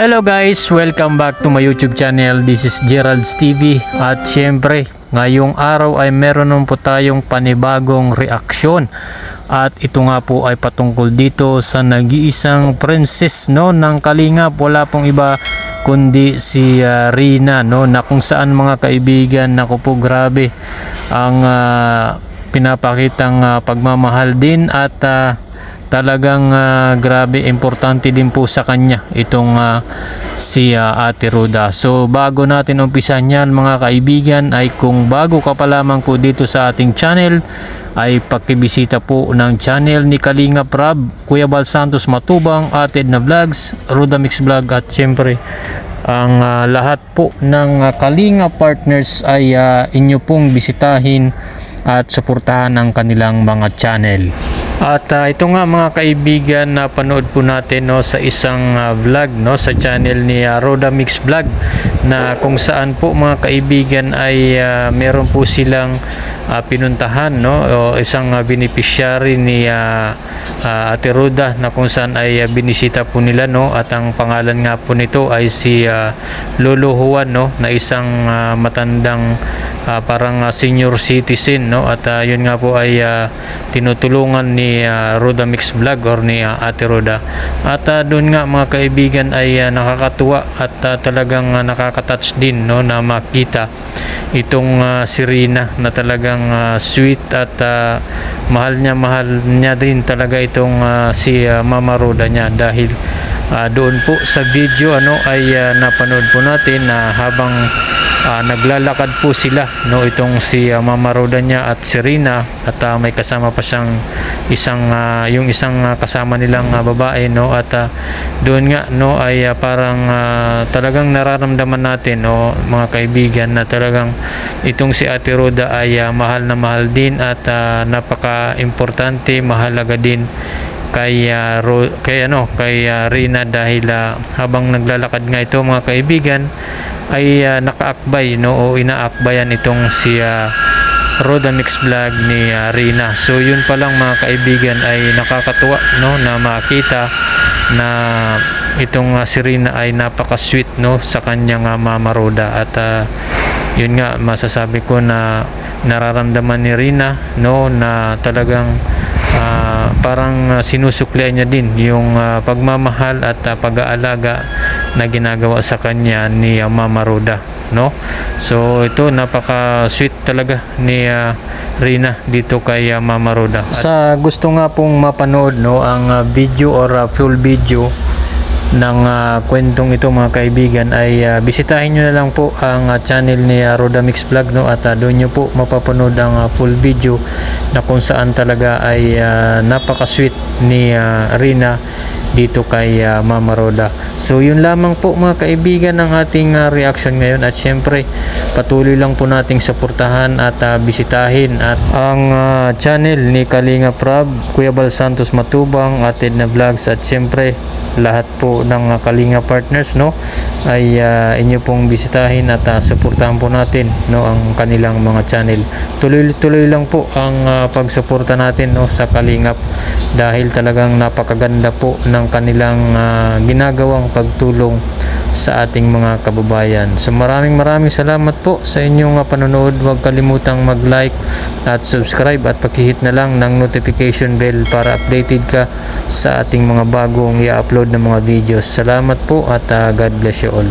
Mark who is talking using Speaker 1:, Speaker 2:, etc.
Speaker 1: Hello guys, welcome back to my YouTube channel. This is Gerald's TV. At syempre, ngayong araw ay meron naman po tayong panibagong reaksyon. At ito nga po ay patungkol dito sa nag-iisang princess ng Kalingap. Wala pong iba kundi si Rina na kung saan mga kaibigan, naku po, grabe ang pinapakitang pagmamahal din at talagang grabe, importante din po sa kanya itong si Ate Roda. So bago natin umpisan yan mga kaibigan, ay kung bago ka pa lamang po dito sa ating channel, ay pakibisita po ng channel ni Kalingap Rab, Kuya Bal Santos Matubang, Ate Edna Vlogs, Roda Mix Vlog, at syempre ang lahat po ng Kalingap partners ay inyo pong bisitahin at suportahan ang kanilang mga channel. At ito nga mga kaibigan, na panood po natin sa isang vlog sa channel ni Roda Mix Vlog, na kung saan po mga kaibigan ay meron po silang pinuntahan o isang beneficiary ni Ate Roda, na kung saan ay binisita po nila at ang pangalan nga po nito ay si Lolo Juan na isang matandang parang senior citizen at yun nga po ay tinutulungan ni Roda Mix Vlog or ni Ate Roda. At doon nga mga kaibigan ay nakakatuwa at talagang nakaka-touch din na makita itong si Rina, na talagang sweet at mahal niya din talaga itong si Mama Roda niya, dahil doon po sa video ay napanood po natin na habang naglalakad po sila itong si Mama Roda niya at si Rina, at may kasama pa siyang yung isang kasama nilang babae at doon nga ay parang talagang nararamdaman natin mga kaibigan, na talagang itong si Ate Roda ay mahal na mahal din at napaka-importante, mahalaga din kay Rina, dahil habang naglalakad nga ito mga kaibigan ay nakaakbay o inaakbayan itong si Roda Mix Vlog ni Rina. So yun pa lang mga kaibigan ay nakakatuwa na makita na itong si Rina ay napaka-sweet sa kanyang Mama Roda. At yun nga, masasabi ko na nararamdaman ni Rina na talagang parang sinusuklian niya din yung pagmamahal at pag-aalaga na ginagawa sa kanya ni Mama Roda. So ito, napaka-sweet talaga ni Rina dito kay Mama Roda. Sa gusto nga pong mapanood ang video or full video ng kwentong ito mga kaibigan, ay bisitahin nyo na lang po ang channel ni Roda Mix Vlog at doon nyo po mapapanood ang full video, na kung saan talaga ay napaka-sweet ni Rina dito kay Mama Roda. So yun lamang po mga kaibigan ng ating reaction ngayon, at syempre patuloy lang po nating suportahan at bisitahin at ang channel ni Kalingap Rab, Kuya Bal Santos Matubang, Ate Edna Vlogs, at syempre lahat po ng Kalingap partners ay inyo pong bisitahin at suportahan po natin ang kanilang mga channel. Tuloy lang po ang pagsuporta natin sa Kalingap, dahil talagang napakaganda po ng kanilang ginagawang pagtulong sa ating mga kababayan. So maraming salamat po sa inyong panonood. Huwag kalimutang mag-like at subscribe, at pakihit na lang ng notification bell para updated ka sa ating mga bagong i-upload na mga videos. Salamat po at God bless you all.